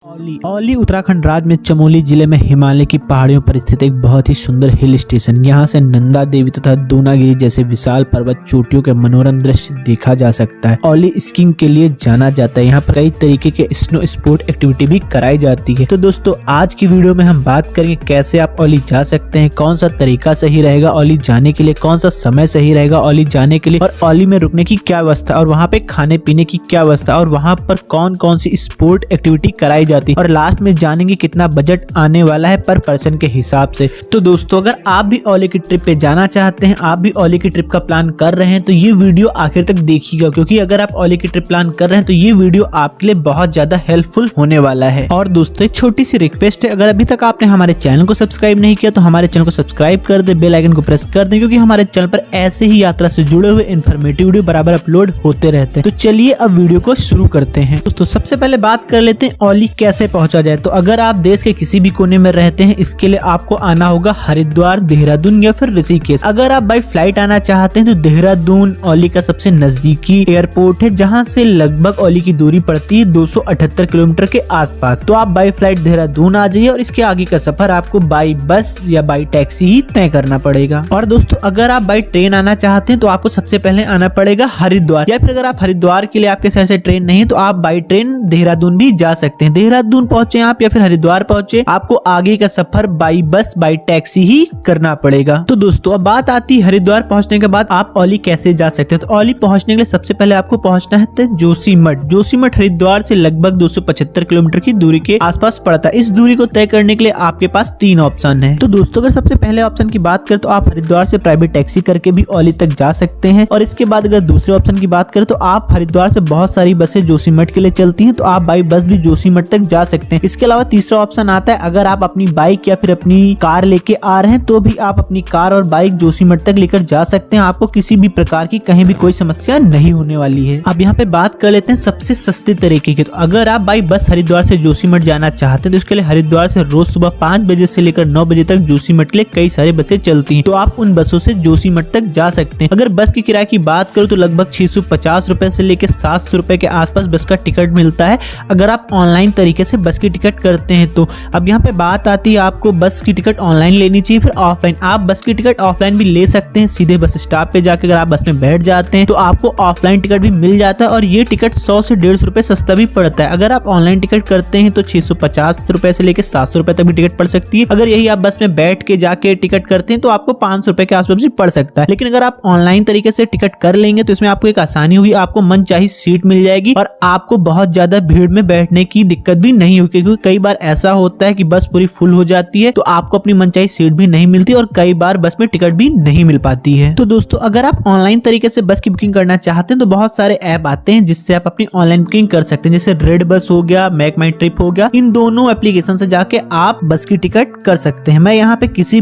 औली उत्तराखंड राज्य में चमोली जिले में हिमालय की पहाड़ियों पर स्थित एक बहुत ही सुंदर हिल स्टेशन। यहाँ से नंदा देवी तथा दूनागिरी जैसे विशाल पर्वत चोटियों के मनोरम दृश्य देखा जा सकता है। औली स्कीइंग के लिए जाना जाता है। यहाँ पर कई तरीके के स्नो स्पोर्ट एक्टिविटी भी कराई जाती है। तो दोस्तों आज की वीडियो में हम बात करेंगे कैसे आप औली जा सकते हैं, कौन सा तरीका सही रहेगा औली जाने के लिए, कौन सा समय सही रहेगा औली जाने के लिए, और औली में रुकने की क्या व्यवस्था और वहाँ पे खाने पीने की क्या व्यवस्था और वहाँ पर कौन कौन सी स्पोर्ट एक्टिविटी कराई जाती है, और लास्ट में जानेंगे कितना बजट आने वाला है पर पर्सन के हिसाब से। तो दोस्तों अगर आप भी औली की ट्रिप पे जाना चाहते हैं, आप भी औली की ट्रिप का प्लान कर रहे हैं, तो ये वीडियो आखिर तक देखिएगा, क्योंकि अगर आप औली की ट्रिप प्लान कर रहे हैं तो ये वीडियो आपके लिए बहुत ज्यादा हेल्पफुल होने वाला है। और दोस्तों एक छोटी सी रिक्वेस्ट है, अगर अभी तक आपने हमारे चैनल को सब्सक्राइब नहीं किया तो हमारे चैनल को सब्सक्राइब कर दे, बेल आइकन को प्रेस कर दे, क्योंकि हमारे चैनल पर ऐसे ही यात्रा से जुड़े हुए इन्फॉर्मेटिव वीडियो बराबर अपलोड होते रहते हैं। तो चलिए अब वीडियो को शुरू करते हैं। दोस्तों सबसे पहले बात कर लेते हैं औली कैसे पहुंचा जाए। तो अगर आप देश के किसी भी कोने में रहते हैं, इसके लिए आपको आना होगा हरिद्वार, देहरादून या फिर ऋषिकेश। अगर आप बाई फ्लाइट आना चाहते हैं तो देहरादून औली का सबसे नजदीकी एयरपोर्ट है, जहां से लगभग औली की दूरी पड़ती है 278 किलोमीटर के आसपास। तो आप बाई फ्लाइट देहरादून आ जाइए और इसके आगे का सफर आपको बाई बस या बाई टैक्सी ही तय करना पड़ेगा। और दोस्तों अगर आप बाई ट्रेन आना चाहते हैं तो आपको सबसे पहले आना पड़ेगा हरिद्वार, या फिर अगर आप हरिद्वार के लिए आपके शहर से ट्रेन नहीं है तो आप बाई ट्रेन देहरादून भी जा सकते हैं। देहरादून पहुंचे आप या फिर हरिद्वार पहुंचे, आपको आगे का सफर बाई बस बाई टैक्सी ही करना पड़ेगा। तो दोस्तों अब बात आती है हरिद्वार पहुंचने के बाद आप औली कैसे जा सकते हैं। तो औली पहुंचने के लिए सबसे पहले आपको पहुंचना है जोशीमठ। जोशीमठ हरिद्वार से लगभग 275 किलोमीटर की दूरी के आसपास पड़ता है। इस दूरी को तय करने के लिए आपके पास 3 ऑप्शन है। तो दोस्तों अगर सबसे पहले ऑप्शन की बात करें तो आप हरिद्वार से प्राइवेट टैक्सी करके भी औली तक जा सकते हैं, और इसके बाद अगर दूसरे ऑप्शन की बात करें तो आप हरिद्वार से बहुत सारी बसें जोशीमठ के लिए चलती हैं, तो आप बाई बस भी जोशीमठ तक जा सकते हैं। इसके अलावा तीसरा ऑप्शन आता है, अगर आप अपनी बाइक या फिर अपनी कार लेके आ रहे हैं तो भी आप अपनी कार और बाइक जोशीमठ तक लेकर जा सकते हैं। आपको किसी भी प्रकार की कहीं भी कोई समस्या नहीं होने वाली है। अब यहाँ पे बात कर लेते हैं सबसे सस्ते तरीके की। तो अगर आप बाई बस हरिद्वार से जोशीमठ जाना चाहते हैं तो इसके लिए हरिद्वार से रोज सुबह 5 बजे से लेकर 9 बजे तक जोशीमठ के लिए कई सारी बसें चलती हैं, तो आप उन बसों से जोशीमठ तक जा सकते हैं। अगर बस की किराए की बात करो तो लगभग 650 रुपए से लेकर 700 रुपए के आसपास बस का टिकट मिलता है, अगर आप ऑनलाइन तरीके से बस की टिकट करते हैं तो। अब यहाँ पे बात आती है आपको बस की टिकट ऑनलाइन लेनी चाहिए फिर ऑफलाइन। आप बस की टिकट ऑफलाइन भी ले सकते हैं, सीधे बस स्टॉप पे जाकर अगर आप बस में बैठ जाते हैं तो आपको ऑफलाइन टिकट भी मिल जाता है, और ये टिकट 100 से 150 रुपए सस्ता भी पड़ता है। अगर आप ऑनलाइन टिकट करते हैं तो 650 रुपए से लेकर 700 रुपए तक भी टिकट पड़ सकती है। अगर यही आप बस में बैठ के जाके टिकट करते हैं तो आपको 500 रुपए के आसपास भी पड़ सकता है। लेकिन अगर आप ऑनलाइन तरीके से टिकट कर लेंगे तो इसमें आपको एक आसानी होगी, आपको मनचाही सीट मिल जाएगी और आपको बहुत ज्यादा भीड़ में बैठने की दिक्कत भी नहीं होगी, क्योंकि कई बार ऐसा होता है कि बस पूरी फुल हो जाती है तो आपको अपनी मनचाही सीट भी नहीं मिलती और कई बार बस में टिकट भी नहीं मिल पाती है। तो दोस्तों अगर आप ऑनलाइन तरीके से बस की बुकिंग करना चाहते हैं तो बहुत सारे ऐप आते हैं जिससे आप अपनी ऑनलाइन बुकिंग कर सकते हैं, जैसे रेड बस हो गया, मेक माई ट्रिप हो गया। इन दोनों एप्लीकेशन से जाके आप बस की टिकट कर सकते हैं। मैं यहाँ पे किसी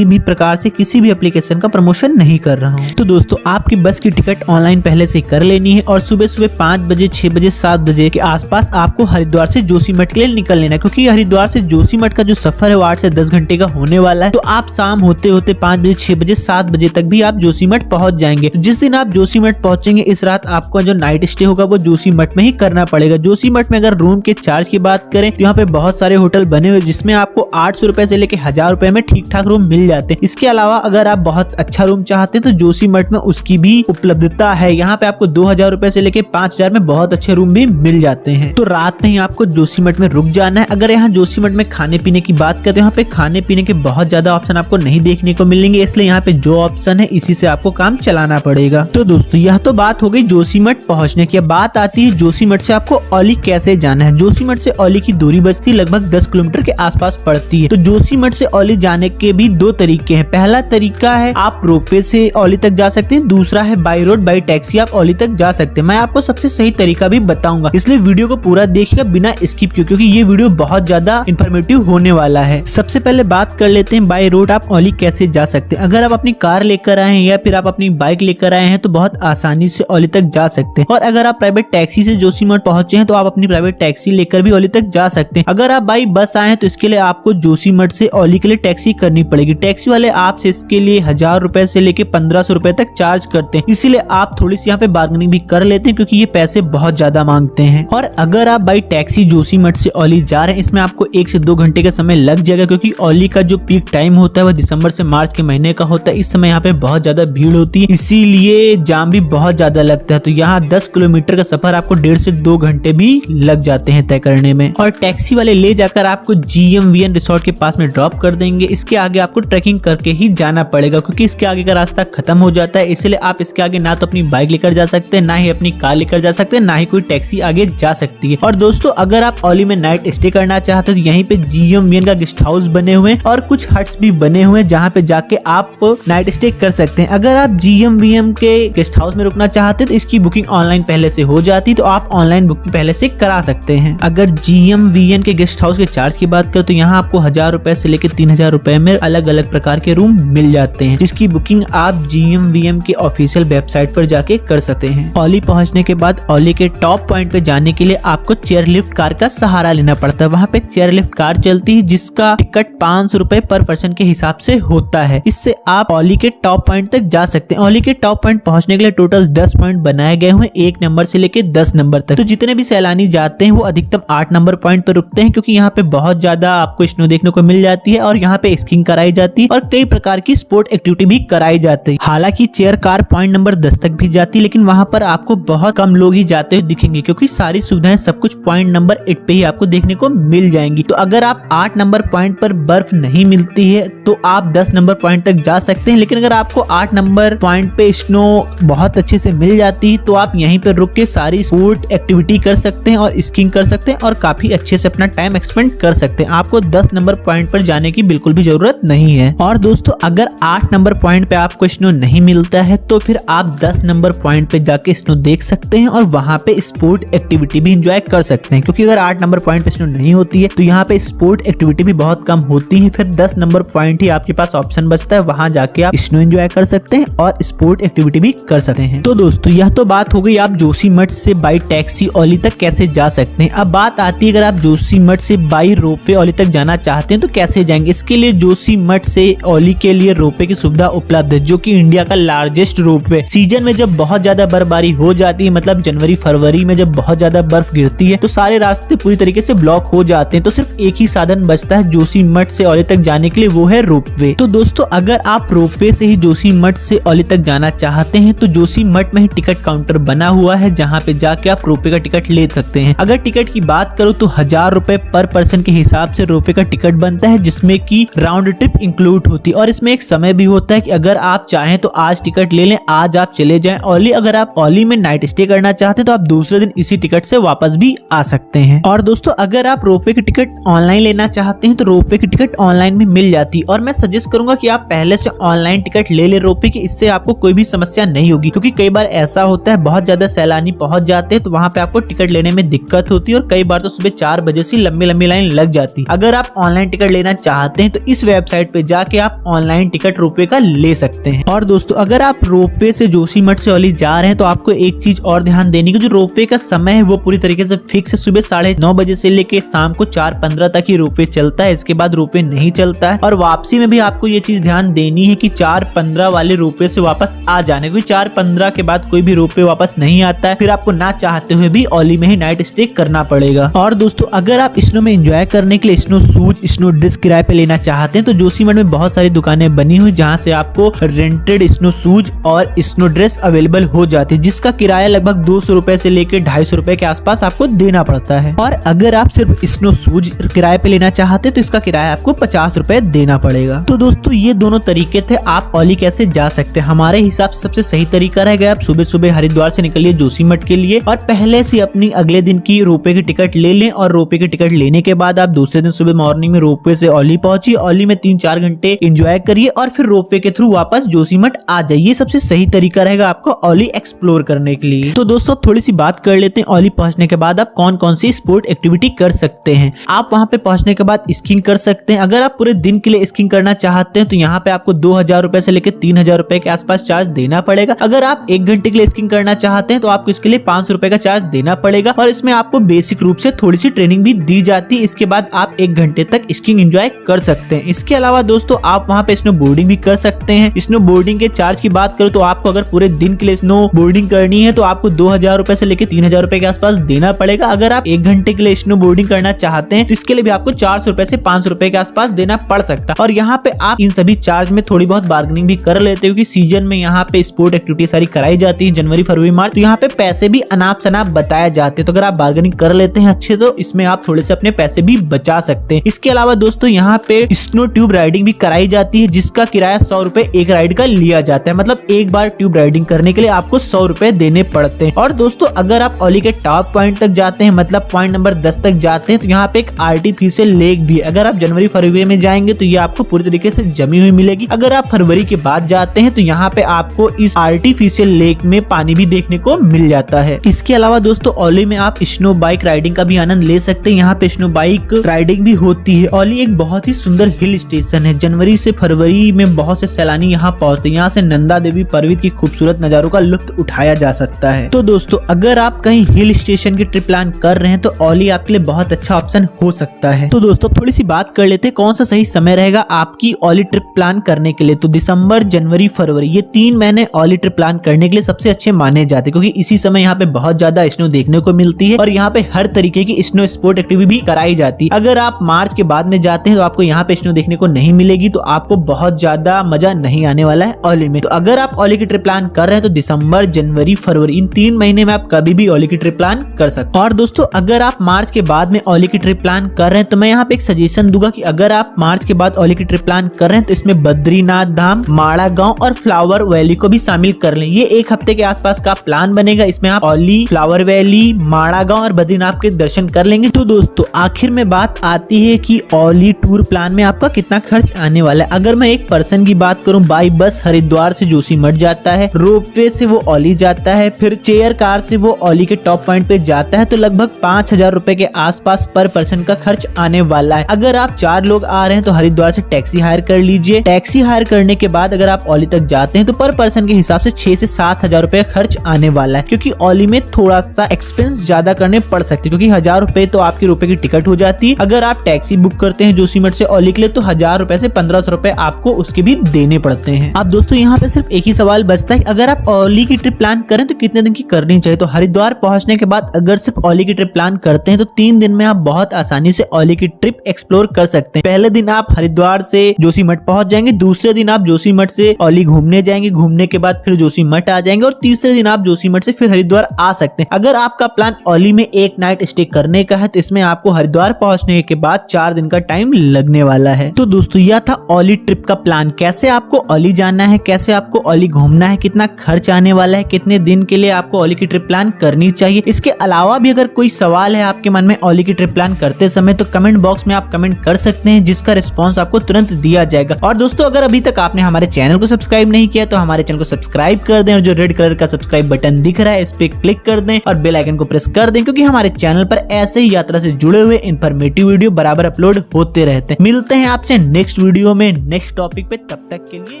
भी प्रकार से किसी भी एप्लीकेशन का प्रमोशन नहीं कर रहा हूँ। तो दोस्तों आपकी बस की टिकट ऑनलाइन पहले से कर लेनी है, और सुबह सुबह 5 बजे 6 बजे 7 बजे के आसपास आपको हरिद्वार से जोशीमठ के लिए निकल लेना है, क्योंकि हरिद्वार से जोशीमठ का जो सफर है वो 8 से 10 घंटे का होने वाला है। तो आप शाम होते होते 5 बजे 6 बजे 7 बजे तक भी आप जोशीमठ पहुंच जाएंगे। तो जिस दिन आप जोशीमठ पहुंचेंगे इस रात आपको जो नाइट स्टे होगा वो जोशीमठ में ही करना पड़ेगा। जोशीमठ में अगर रूम के चार्ज की बात करें तो यहाँ पे बहुत सारे होटल बने हुए जिसमें आपको 800 रुपए से लेकर 1000 रुपए में ठीक ठाक रूम मिल जाते हैं। इसके अलावा अगर आप बहुत अच्छा रूम चाहते हैं तो जोशीमठ में उसकी भी उपलब्धता है। यहाँ पे आपको 2000 रुपए से लेकर 5000 में बहुत अच्छे रूम भी मिल जाते हैं। तो रात में ही आपको जोशीमठ में रुक जाना है। अगर यहाँ जोशीमठ में खाने पीने की बात करें तो यहाँ पे खाने पीने के बहुत ज्यादा ऑप्शन आपको नहीं देखने को मिलेंगे, इसलिए यहाँ पे जो ऑप्शन है इसी से आपको काम चलाना पड़ेगा। तो दोस्तों यह तो बात हो गई जोशीमठ पहुंचने की। बात आती है जोशीमठ से आपको औली कैसे जाना है। जोशीमठ से औली की दूरी बचती लगभग 10 किलोमीटर के आसपास पड़ती है। तो जोशीमठ से औली जाने के भी 2 तरीके हैं। पहला तरीका है आप रोपवे से औली तक जा सकते हैं, दूसरा है बाई रोड बाई टैक्सी आप औली तक जा सकते हैं। मैं आपको सबसे सही तरीका भी बताऊंगा, इसलिए वीडियो को पूरा देखिएगा बिना स्किप किए, क्योंकि ये वीडियो बहुत ज्यादा इंफॉर्मेटिव होने वाला है। सबसे पहले बात कर लेते हैं बाई रोड आप औली कैसे जा सकते हैं। अगर आप अपनी कार लेकर आए हैं या फिर आप अपनी बाइक लेकर आए हैं तो बहुत आसानी से औली तक जा सकते हैं, और अगर आप प्राइवेट टैक्सी से जोशीमठ पहुंचे हैं तो आप अपनी प्राइवेट टैक्सी लेकर भी औली तक जा सकते हैं। अगर आप बाई बस आए हैं तो इसके लिए आपको जोशीमठ से औली के लिए टैक्सी करनी पड़ेगी। टैक्सी वाले आपसे इसके लिए 1000 रुपए से लेकर 1500 रुपए तक चार्ज करते हैं, इसीलिए आप थोड़ी सी यहाँ पे बार्गेनिंग भी कर लेते हैं, क्योंकि ये पैसे बहुत ज्यादा मांगते हैं। और अगर आप बाई टैक्सी जोशीमठ से औली जा रहे हैं इसमें आपको 1 से 2 घंटे का समय लग जाएगा, क्योंकि औली का जो पीक टाइम होता है वह दिसंबर से मार्च के महीने का होता है। इस समय यहाँ पे बहुत ज्यादा भीड़ होती है, इसीलिए जाम भी बहुत ज्यादा लगता है। तो यहाँ 10 किलोमीटर का सफर आपको 1.5 से 2 घंटे भी लग जाते हैं तय करने में। और टैक्सी वाले ले जाकर आपको GMVN रिसोर्ट के पास में ड्रॉप कर देंगे। इसके आगे आपको ट्रैकिंग करके ही जाना पड़ेगा, क्योंकि इसके आगे का रास्ता खत्म हो जाता है। इसलिए आप इसके आगे ना तो अपनी बाइक लेकर जा सकते हैं, ना ही अपनी कार लेकर जा सकते हैं, ना ही कोई टैक्सी आगे जा सकती है। और दोस्तों अगर आप औली में नाइट स्टे करना चाहते हैं तो यहीं पे GMVN का गेस्ट हाउस बने हुए हैं और कुछ हट्स भी बने हुए हैं जहाँ पे जाके आप नाइट स्टे कर सकते हैं। अगर आप GMVN के गेस्ट हाउस में रुकना चाहते हैं तो इसकी बुकिंग ऑनलाइन पहले से हो जाती है, तो आप ऑनलाइन बुकिंग पहले से करा सकते हैं। अगर GMVN के गेस्ट हाउस के चार्ज की बात करें तो यहाँ आपको 1000 रुपए से लेकर 3000 रुपए में अलग अलग प्रकार के रूम मिल जाते हैं, जिसकी बुकिंग आप GMVN के ऑफिशियल वेबसाइट पर जाके कर सकते हैं। औली पहुंचने के बाद औली के टॉप पॉइंट पे जाने के लिए आपको चेयरलिफ्ट कार का सहारा लेना पड़ता है। वहाँ पे चेयरलिफ्ट कार चलती है जिसका टिकट 500 रुपए पर पर्सन के हिसाब से होता है। इससे आप औली के टॉप पॉइंट तक जा सकते हैं। औली के टॉप पॉइंट पहुंचने के लिए टोटल 10 पॉइंट बनाए गए हुए, 1 नंबर से लेके 10 नंबर तक। तो जितने भी सैलानी जाते हैं वो अधिकतम 8 नंबर पॉइंट पर रुकते हैं, क्योंकि यहाँ पे बहुत ज्यादा आपको स्नो देखने को मिल जाती है और यहाँ पे स्कीइंग कराई जाती है और कई प्रकार की स्पोर्ट एक्टिविटी भी कराई जाती है। हालांकि चेयर कार पॉइंट नंबर 10 तक भी जाती है, लेकिन वहाँ पर आपको बहुत कम लोग ही जाते हुए दिखेंगे, क्योंकि सारी सुविधाएं सब कुछ पॉइंट नंबर 8 पे ही आपको देखने को मिल जाएंगी। तो अगर आप 8 नंबर पॉइंट पर बर्फ नहीं मिलती है तो आप 10 नंबर पॉइंट तक जा सकते हैं, लेकिन अगर आपको 8 नंबर पॉइंट पे स्नो बहुत अच्छे से मिल जाती है तो आप यहीं पर रुक के सारी स्पोर्ट एक्टिविटी कर सकते हैं और स्कीइंग कर सकते हैं और काफी अच्छे से अपना टाइम एक्सपेंड कर सकते हैं। आपको 10 नंबर पॉइंट पर जाने की बिल्कुल भी जरूरत नहीं है। और दोस्तों अगर 8 नंबर पॉइंट पे आपको स्नो नहीं मिलता है तो फिर आप 10 नंबर पॉइंट पे जाके स्नो देख सकते हैं और वहाँ पे स्पोर्ट एक्टिविटी भी एंजॉय कर सकते हैं, क्योंकि अगर 8 नंबर पॉइंट पे स्नो नहीं होती है तो यहाँ पे स्पोर्ट एक्टिविटी भी बहुत कम होती है। फिर 10 नंबर पॉइंट ही आपके पास ऑप्शन बचता है, वहाँ जाके आप स्नो एंजॉय कर सकते हैं और स्पोर्ट एक्टिविटी भी कर सकते हैं। तो दोस्तों यह तो बात हो गई आप जोशीमठ से बाई टैक्सी औली तक कैसे जा सकते हैं। अब बात आती है अगर आप जोशीमठ से बाई रोपवे औली तक जाना चाहते हैं तो कैसे जाएंगे। इसके लिए जोशीमठ से औली के लिए रोपवे की सुविधा उपलब्ध है, जो कि इंडिया का लार्जेस्ट रोपवे। सीजन में जब बहुत ज्यादा बर्फबारी हो जाती है, मतलब जनवरी फरवरी में जब बहुत ज्यादा बर्फ गिरती है तो सारे रास्ते पूरी तरीके से ब्लॉक हो जाते हैं, तो सिर्फ एक ही साधन बचता है जोशीमठ से औली तक जाने के लिए, वो है रोपवे। तो दोस्तों अगर आप रोपवे से ही जोशीमठ से औली तक जाना चाहते हैं तो जोशीमठ में ही टिकट काउंटर बना हुआ है, जहाँ पे जाके आप रोपवे का टिकट ले सकते हैं। अगर टिकट की बात करूँ तो 1000 रुपए पर पर्सन के हिसाब से रोपवे का टिकट बनता है, जिसमें की राउंड ट्रिप इंक्लूड होती है। और इसमें एक समय भी होता है कि अगर आप चाहें तो आज टिकट ले लें, आज आप चले जाएं औली। अगर आप औली में नाइट स्टे करना चाहते हैं तो आप दूसरे दिन इसी टिकट से वापस भी आ सकते हैं। और दोस्तों अगर आप रोपवे की टिकट ऑनलाइन लेना चाहते हैं तो रोपवे की टिकट ऑनलाइन में मिल जाती है, और मैं सजेस्ट करूंगा कि आप पहले से ऑनलाइन टिकट ले ले रोपवे की, इससे आपको कोई भी समस्या नहीं होगी। क्योंकि कई बार ऐसा होता है बहुत ज्यादा सैलानी पहुंच जाते हैं तो वहाँ पे आपको टिकट लेने में दिक्कत होती है, और कई बार तो सुबह 4 बजे से लंबी लंबी लाइन लग जाती है। अगर आप ऑनलाइन टिकट लेना चाहते हैं तो इस वेबसाइट पे जाके आप ऑनलाइन टिकट रोपवे का ले सकते हैं। और दोस्तों अगर आप रोपवे से जोशीमठ से औली जा रहे हैं तो आपको एक चीज और ध्यान देने की, जो रोपवे का समय है वो पूरी तरीके से फिक्स है। सुबह 9:30 बजे से लेके शाम को 4:15 तक ही रोपवे चलता है, इसके बाद रोपवे नहीं चलता है। और वापसी में भी आपको ये चीज ध्यान देनी है कि 4:15 वाले रोपवे से वापस आ जाने, क्योंकि 4:15 के बाद कोई भी रोपवे वापस नहीं आता है, फिर आपको ना चाहते हुए भी औली में ही नाइट स्टे करना पड़ेगा। और दोस्तों अगर आप स्नो में एंजॉय करने के लिए स्नो शूज, स्नो ड्रेस किराए पे लेना चाहते हैं तो जोशीमठ में बहुत सारी दुकानें बनी हुई जहां से आपको रेंटेड स्नो शूज और स्नो ड्रेस अवेलेबल हो जाती है, जिसका किराया लगभग 200 रुपए से लेकर 250 रुपए के आसपास आपको देना पड़ता है। और अगर आप सिर्फ स्नो शूज किराए पे लेना चाहते हैं तो इसका किराया आपको 50 रुपए देना पड़ेगा। तो दोस्तों ये दोनों तरीके थे आप औली कैसे जा सकते हैं। हमारे हिसाब से सबसे सही तरीका रहेगा आप सुबह सुबह हरिद्वार से निकलिए जोशीमठ के लिए और पहले से अपनी अगले दिन की रोपवे की टिकट ले लें, और रोपवे की टिकट लेने के बाद आप दूसरे दिन सुबह मॉर्निंग में रोपवे से औली पहुंचिए, औली में 3-4 घंटे एंजॉय करिए और फिर रोपवे के थ्रू वापस जोशीमठ आ जाइए। सबसे सही तरीका रहेगा आपको औली एक्सप्लोर करने के लिए। तो दोस्तों थोड़ी सी बात कर लेते हैं औली पहुंचने के बाद आप कौन कौन सी स्पोर्ट एक्टिविटी कर सकते हैं। आप वहां पे पहुंचने के बाद स्कीइंग कर सकते हैं। अगर आप पूरे दिन के लिए स्कीइंग करना चाहते हैं तो यहाँ पे आपको 2000 रुपए से लेकर 3000 रुपए के आसपास चार्ज देना पड़ेगा। अगर आप 1 घंटे के लिए स्कीइंग करना चाहते हैं तो आपको इसके लिए 500 रुपए का चार्ज देना पड़ेगा, और इसमें आपको बेसिक रूप से थोड़ी सी ट्रेनिंग भी दी जाती है। इसके बाद आप 1 घंटे तक स्कीइंग एंजॉय कर सकते हैं। इसके अलावा दोस्तों आप वहाँ पे स्नो बोर्डिंग भी कर सकते हैं। स्नो बोर्डिंग के चार्ज की बात करूँ तो आपको अगर पूरे दिन के लिए स्नो बोर्डिंग करनी है तो आपको 2000 रुपए से लेकर 3000 रुपए के आसपास देना पड़ेगा। अगर आप 1 घंटे के लिए स्नो बोर्डिंग करना चाहते हैं तो इसके लिए भी आपको 400 रुपए से 500 रुपए के आसपास देना पड़ सकता है। और यहाँ पे आप इन सभी चार्ज में थोड़ी बहुत बार्गेनिंग भी कर लेते हो, क्योंकि सीजन में यहाँ पे स्पोर्ट एक्टिविटी सारी कराई जाती है जनवरी फरवरी मार्च, तो यहाँ पे पैसे भी अनाप शनाप बताए जाते हैं। तो अगर आप बार्गेनिंग कर लेते हैं अच्छे तो इसमें आप थोड़े से अपने पैसे भी बचा सकते हैं। इसके अलावा दोस्तों यहाँ पे स्नो ट्यूब राइडिंग भी कराई जाती है, जिसका किराया 100 रुपए एक राइड का लिया जाता है। मतलब एक बार ट्यूब राइडिंग करने के लिए आपको 100 रुपए देने पड़ते हैं। और दोस्तों अगर आप ओली के टॉप पॉइंट तक जाते हैं, मतलब पॉइंट नंबर 10 तक जाते हैं, तो यहाँ पे एक आर्टिफिशियल लेक भी है। अगर आप जनवरी फरवरी में जाएंगे तो ये आपको पूरी तरीके से जमी हुई मिलेगी। अगर आप फरवरी के बाद जाते हैं तो यहाँ पे आपको इस आर्टिफिशियल लेक में पानी भी देखने को मिल जाता है। इसके अलावा दोस्तों ओली में आप स्नो बाइक राइडिंग का भी आनंद ले सकते हैं। यहाँ पे स्नो बाइक राइडिंग भी होती है। ओली एक बहुत ही सुंदर हिल स्टेशन है। जनवरी से फरवरी में बहुत से सैलानी यहाँ पहुँचते हैं। यहाँ से नंदा देवी पर्वत की खूबसूरत नजारों का लुत्फ उठाया जा सकता है। तो दोस्तों अगर आप कहीं हिल स्टेशन की ट्रिप प्लान कर रहे हैं तो ओली आपके लिए बहुत अच्छा ऑप्शन हो सकता है। तो दोस्तों थोड़ी सी बात कर लेते हैं कौन सा सही समय रहेगा आपकी ओली ट्रिप प्लान करने के लिए। तो दिसंबर जनवरी फरवरी ये 3 महीने ओली ट्रिप प्लान करने के लिए सबसे अच्छे माने जाते हैं, क्योंकि इसी समय यहाँ पे बहुत ज्यादा स्नो देखने को मिलती है और यहाँ पे हर तरीके की स्नो स्पोर्ट एक्टिविटी भी कराई जाती है। अगर आप मार्च के बाद में जाते हैं तो आपको यहाँ पे स्नो देखने को नहीं मिलेगी, तो आपको बहुत ज्यादा मजा नहीं आने वाला है ओली में। तो अगर आप ओली की ट्रिप प्लान कर रहे हैं तो दिसंबर जनवरी फरवरी इन 3 महीने में आप कभी भी ओली की ट्रिप प्लान कर सकते हैं। और दोस्तों अगर आप मार्च के बाद में ओली की ट्रिप प्लान कर रहे हैं तो मैं यहाँ पे एक सजेशन दूंगा कि अगर आप मार्च के बाद ओली की ट्रिप प्लान कर रहे हैं तो इसमें बद्रीनाथ धाम, माड़ा गांव और फ्लावर वैली को भी शामिल कर लें। ये एक हफ्ते के आसपास का प्लान बनेगा। इसमें आप ओली, फ्लावर वैली, माड़ा गांव और बद्रीनाथ के दर्शन कर लेंगे। तो दोस्तों आखिर में बात आती है कि ओली टूर प्लान में आपका कितना खर्च आने वाला है। अगर मैं एक पर्सन की बात करूं, बाई बस हरिद्वार से जोशीमठ जाता है, रोपवे से वो ओली जाता है, फिर चेयर कार से वो ओली के टॉप पॉइंट पे जाता है, तो लगभग 5000 रुपए के आसपास पर पर्सन का खर्च आने वाला है। अगर आप 4 लोग आ रहे हैं तो हरिद्वार से टैक्सी हायर कर लीजिए। टैक्सी हायर करने के बाद अगर आप ओली तक जाते हैं तो पर पर्सन के हिसाब से 6 से 7 हजार रुपए खर्च आने वाला है, क्योंकि ओली में थोड़ा सा एक्सपेंस ज्यादा करने पड़ सकते हैं, क्योंकि 1000 रुपए तो आपके रुपए की टिकट हो जाती है। अगर आप टैक्सी बुक करते हैं जोशीमठ से ओली के लिए तो 1000 रुपए से 1500 रुपए आपको उसके भी देने पड़ते हैं। अब दोस्तों यहाँ पे सिर्फ एक ही सवाल बचता है, अगर आप ओली की ट्रिप प्लान करें तो कितने दिन की करनी चाहिए। तो हरिद्वार पहुंचने के बाद अगर सिर्फ ओली की ट्रिप प्लान करते हैं तो 3 दिन में आप बहुत आसानी से ओली की ट्रिप एक्सप्लोर कर सकते हैं। पहले दिन आप हरिद्वार से जोशीमठ पहुंच जाएंगे, दूसरे दिन आप जोशीमठ से ओली घूमने जाएंगे, घूमने के बाद फिर जोशीमठ आ जाएंगे और तीसरे दिन आप जोशीमठ से फिर हरिद्वार आ सकते हैं। अगर आपका प्लान ओली में एक नाइट स्टे करने का है तो इसमें आपको हरिद्वार पहुंचने के बाद 4 दिन का टाइम लगने वाला है। तो दोस्तों यह था ओली ट्रिप का प्लान। कैसे आपको ओली जाना है, कैसे आपको ओली घूमना है, कितना खर्च आने वाला है, कितने दिन के लिए आपको ओली की ट्रिप प्लान करनी चाहिए। इसके अलावा भी अगर कोई सवाल है आपके मन में ओली की ट्रिप प्लान करते समय तो कमेंट बॉक्स में आप कमेंट कर सकते हैं, जिसका रिस्पॉन्स आपको तुरंत दिया जाएगा। और दोस्तों अगर अभी तक आपने हमारे चैनल को सब्सक्राइब नहीं किया तो हमारे चैनल को सब्सक्राइब कर दें और जो रेड कलर का सब्सक्राइब बटन दिख रहा है इस पे क्लिक कर दें और बेल आइकन को प्रेस कर दें, क्योंकि हमारे चैनल पर ऐसे ही यात्रा से जुड़े हुए इन्फॉर्मेटिव वीडियो बराबर अपलोड होते रहते हैं। मिलते हैं आपसे नेक्स्ट वीडियो में नेक्स्ट टॉपिक पे, तब तक के लिए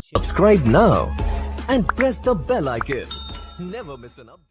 Subscribe now and press the bell icon. Never miss an update.